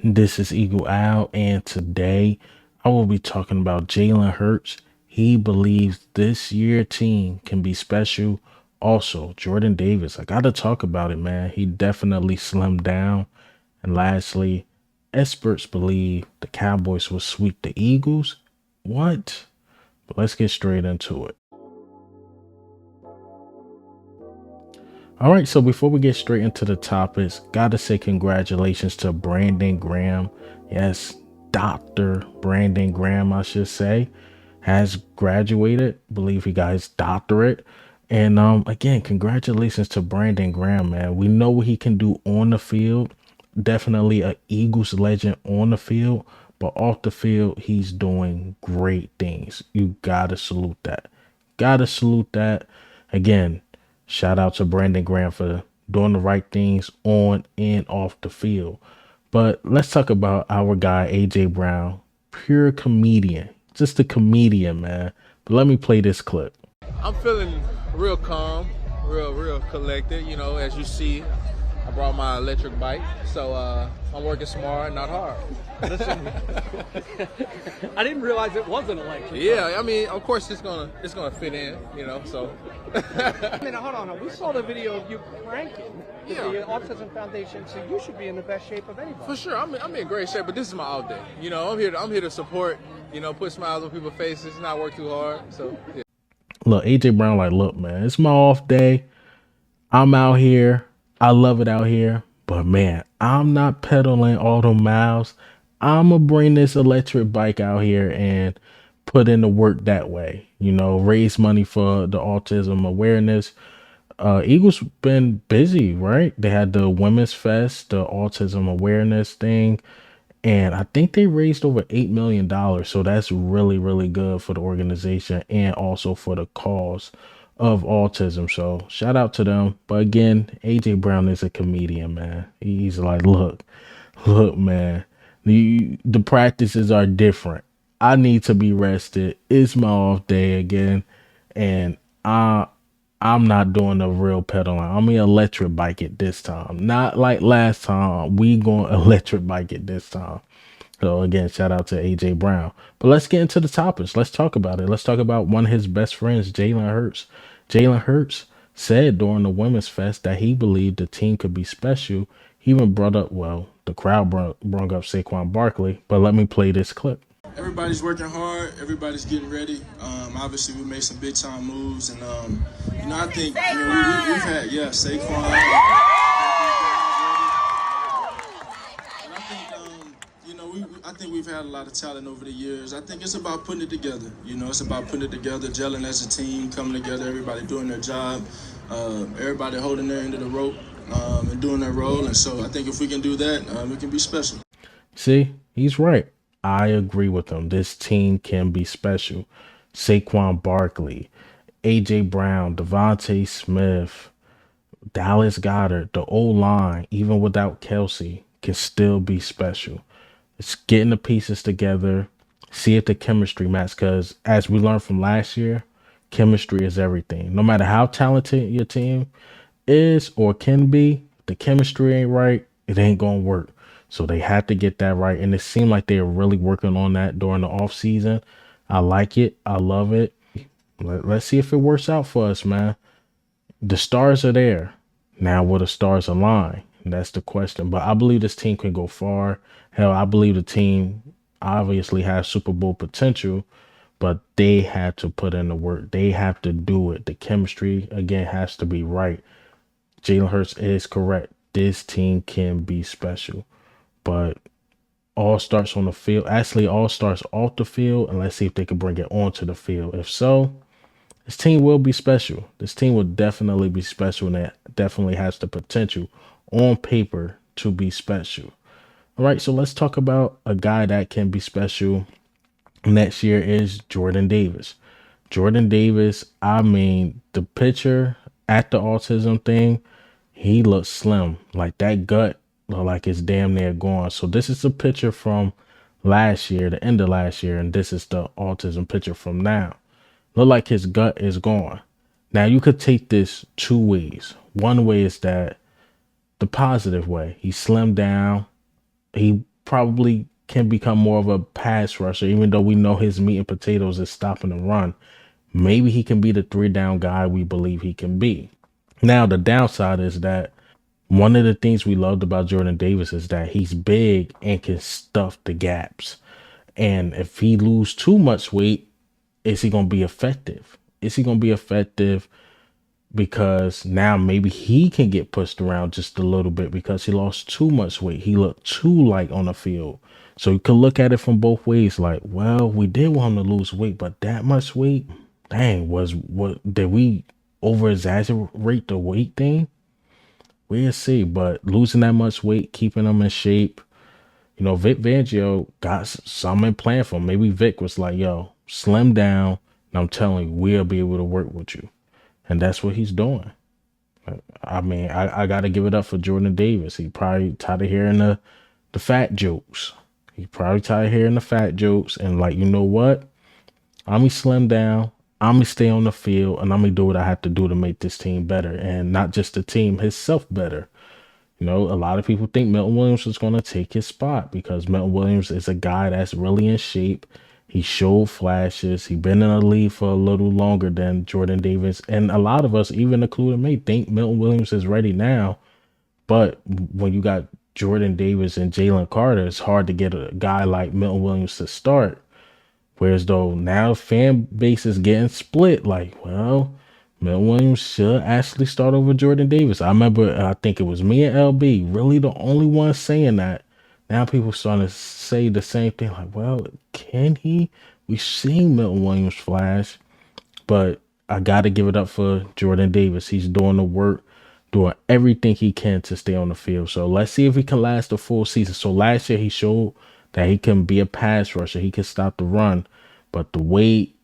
This is Eagle Owl, and today I will be talking about Jalen Hurts. He believes this year team can be special. Also, Jordan Davis, I got to talk about it, man. He definitely slimmed down. And lastly, experts believe the Cowboys will sweep the Eagles. What? But let's get straight into it. All right, so before we get straight into the topics, gotta say congratulations to Brandon Graham. Yes, Dr. Brandon Graham, I should say, has graduated. Believe he got his doctorate. And again, congratulations to Brandon Graham, man. We know what he can do on the field. Definitely a Eagles legend on the field, but off the field, he's doing great things. You gotta salute that. Gotta salute that. Again, shout out to Brandon Graham for doing the right things on and off the field. But let's talk about our guy, AJ Brown. Pure comedian. Just a comedian, man. But let me play this clip. I'm feeling real calm, real collected. You know, as you see, I brought my electric bike, so I'm working smart, not hard. Listen, I didn't realize it was an electric. Yeah, I mean, of course it's gonna fit in, you know. So. I mean, hold on. We saw the video of you cranking to Yeah. the Autism Foundation, so you should be in the best shape of anybody. For sure, I'm in great shape, but this is my off day. You know, I'm here to support. You know, put smiles on people's faces, not work too hard. So. Yeah. Look, AJ Brown, like, look, man, it's my off day. I'm out here. I love it out here. But man, I'm not pedaling all the miles. I'm going to bring this electric bike out here and put in the work that way. You know, raise money for the autism awareness. Eagles been busy, right? They had the Women's Fest, the autism awareness thing. And I think they raised over $8 million. So that's really, really good for the organization and also for the cause of autism. So shout out to them. But again, AJ Brown is a comedian, man. He's like, look, man, the practices are different. I need to be rested. It's my off day again. And I'm not doing the real pedaling. I'm gonna electric bike it this time. Not like last time. We going electric bike it this time. So again, shout out to AJ Brown. But let's get into the topics. Let's talk about it. Let's talk about one of his best friends, Jalen Hurts. Jalen Hurts said during the Women's Fest that he believed the team could be special. He even brought up, well, the crowd brought up Saquon Barkley. But let me play this clip. Everybody's working hard. Everybody's getting ready. Obviously, we made some big time moves, and I think we've had Saquon. And I think I think we've had a lot of talent over the years. I think it's about putting it together. You know, it's about putting it together, gelling as a team, coming together, everybody doing their job, everybody holding their end of the rope and doing their role. And so I think if we can do that, we can be special. See, he's right. I agree with him. This team can be special. Saquon Barkley, AJ Brown, Devontae Smith, Dallas Goedert, the O-line, even without Kelsey, can still be special. It's getting the pieces together, see if the chemistry matches. Because as we learned from last year, chemistry is everything. No matter how talented your team is or can be, the chemistry ain't right, it ain't gonna work. So they had to get that right. And it seemed like they were really working on that during the offseason. I like it. I love it. Let's see if it works out for us, man. The stars are there. Now will the stars align? And that's the question. But I believe this team can go far. Hell, I believe the team obviously has Super Bowl potential, but they have to put in the work. They have to do it. The chemistry, again, has to be right. Jalen Hurts is correct. This team can be special. But all starts on the field. Actually, all starts off the field, and let's see if they can bring it onto the field. If so, this team will be special. This team will definitely be special, and it definitely has the potential on paper to be special. All right, so let's talk about a guy that can be special next year is Jordan Davis. Jordan Davis, I mean, the picture at the autism thing, he looks slim. Like that gut look like it's damn near gone. So this is a picture from last year, the end of last year, and this is the autism picture from now. Look like his gut is gone. Now you could take this two ways. One way is that the positive way. He slimmed down. He probably can become more of a pass rusher, even though we know his meat and potatoes is stopping the run. Maybe he can be the 3 down guy we believe he can be. Now, the downside is that one of the things we loved about Jordan Davis is that he's big and can stuff the gaps. And if he lose too much weight, is he going to be effective? Is he going to be effective? Because now maybe he can get pushed around just a little bit because he lost too much weight. He looked too light on the field. So you could look at it from both ways. Like, well, we did want him to lose weight, but that much weight, dang, what did we over exaggerate the weight thing? We'll see. But losing that much weight, keeping him in shape, Vic Fangio got something planned for him. Maybe Vic was like, yo, slim down, and I'm telling you, we'll be able to work with you. And that's what he's doing. I mean, I got to give it up for Jordan Davis. He probably tired of hearing the fat jokes. He probably tired of hearing the fat jokes. And like, you know what? I'm going to slim down. I'm going to stay on the field. And I'm going to do what I have to do to make this team better. And not just the team, himself better. A lot of people think Milton Williams is going to take his spot because Milton Williams is a guy that's really in shape. He showed flashes. He's been in the league for a little longer than Jordan Davis. And a lot of us, even including me, think Milton Williams is ready now. But when you got Jordan Davis and Jalen Carter, it's hard to get a guy like Milton Williams to start. Whereas though now fan base is getting split. Like, well, Milton Williams should actually start over Jordan Davis. I remember, I think it was me and LB, really the only one saying that. Now people starting to say the same thing. Like, well, can he? We've seen Milton Williams flash, but I got to give it up for Jordan Davis. He's doing the work, doing everything he can to stay on the field. So let's see if he can last the full season. So last year he showed that he can be a pass rusher. He can stop the run, but the weight,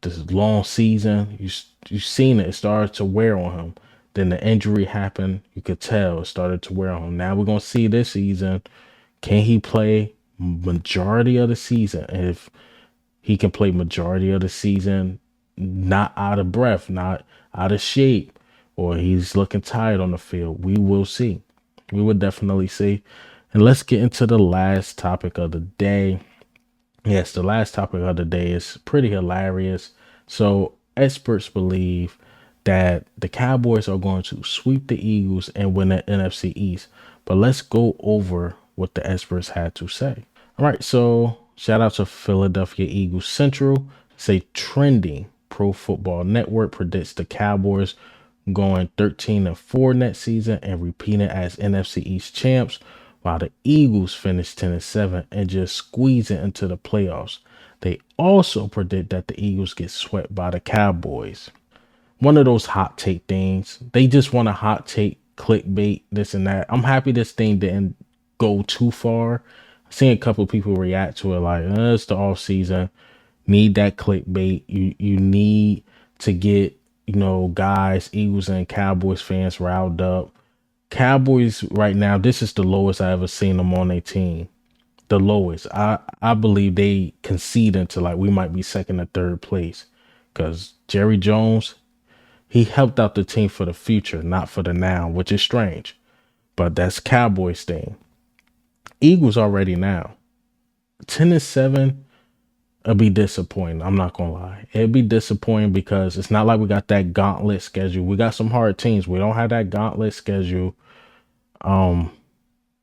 this long season, you seen it. It started to wear on him. Then the injury happened. You could tell it started to wear on him. Now we're gonna see this season. Can he play majority of the season? And if he can play majority of the season, not out of breath, not out of shape, or he's looking tired on the field, we will see. We will definitely see. And let's get into the last topic of the day. Yes, the last topic of the day is pretty hilarious. So experts believe that the Cowboys are going to sweep the Eagles and win the NFC East. But let's go over what the experts had to say. All right, so shout out to Philadelphia Eagles Central. Say trending Pro Football Network predicts the Cowboys going 13-4 next season and repeating as NFC East champs, while the Eagles finish 10-7 and just squeeze it into the playoffs. They also predict that the Eagles get swept by the Cowboys. One of those hot take things. They just want a hot take, clickbait, this and that. I'm happy this thing didn't go too far. I've seen a couple people react to it like, it's the off season. Need that clickbait. You need to get, guys, Eagles and Cowboys fans riled up. Cowboys right now, this is the lowest I ever seen them on their team. The lowest. I believe they concede into like we might be second or third place. Because Jerry Jones, he helped out the team for the future, not for the now, which is strange. But that's Cowboys thing. Eagles already now. 10-7, it'll be disappointing. I'm not gonna lie. It'll be disappointing because it's not like we got that gauntlet schedule. We got some hard teams. We don't have that gauntlet schedule.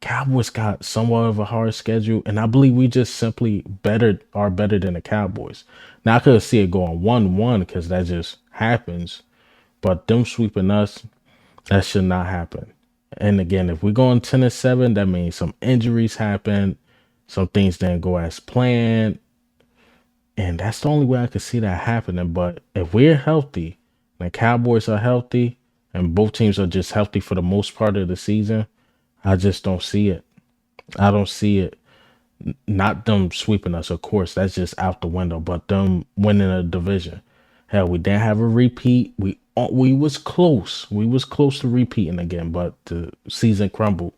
Cowboys got somewhat of a hard schedule, and I believe we just simply are better than the Cowboys. Now I could see it going 1-1 because that just happens, but them sweeping us, that should not happen. And again, if we're going 10-7, that means some injuries happen, some things didn't go as planned, and that's the only way I could see that happening. But if we're healthy, and the Cowboys are healthy, and both teams are just healthy for the most part of the season, I just don't see it. I don't see it. Not them sweeping us, of course. That's just out the window. But them winning a division. Hell, we didn't have a repeat. We was close. We was close to repeating again, but the season crumbled.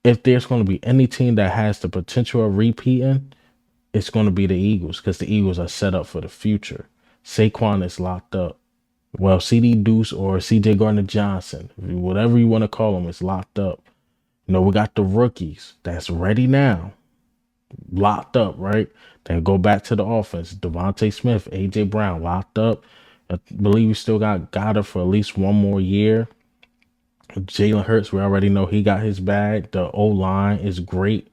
If there's going to be any team that has the potential of repeating, it's going to be the Eagles because the Eagles are set up for the future. Saquon is locked up. Well, CD Deuce or CJ Gardner-Johnson, whatever you want to call him, is locked up. We got the rookies that's ready now, locked up, right? Then go back to the offense. Devontae Smith, AJ Brown, locked up. I believe we still got Goddard for at least one more year. Jalen Hurts, we already know he got his bag. The O line is great.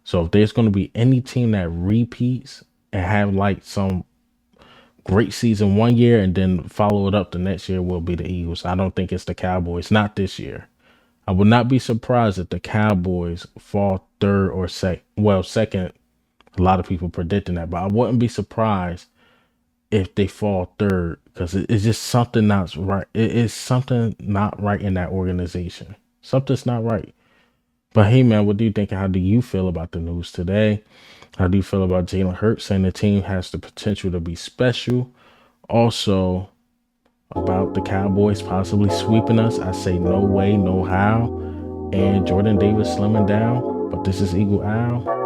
So if there's going to be any team that repeats and have like some great season one year and then follow it up the next year, will be the Eagles. I don't think it's the Cowboys. Not this year. I would not be surprised if the Cowboys fall third or second. A lot of people predicting that, but I wouldn't be surprised if they fall third because it's just something not right. It is something not right in that organization. Something's not right. But hey, man, what do you think? How do you feel about the news today? How do you feel about Jalen Hurts saying the team has the potential to be special? Also, about the Cowboys possibly sweeping us, I say no way, no how. And Jordan Davis slimming down. But this is Eagle Owl.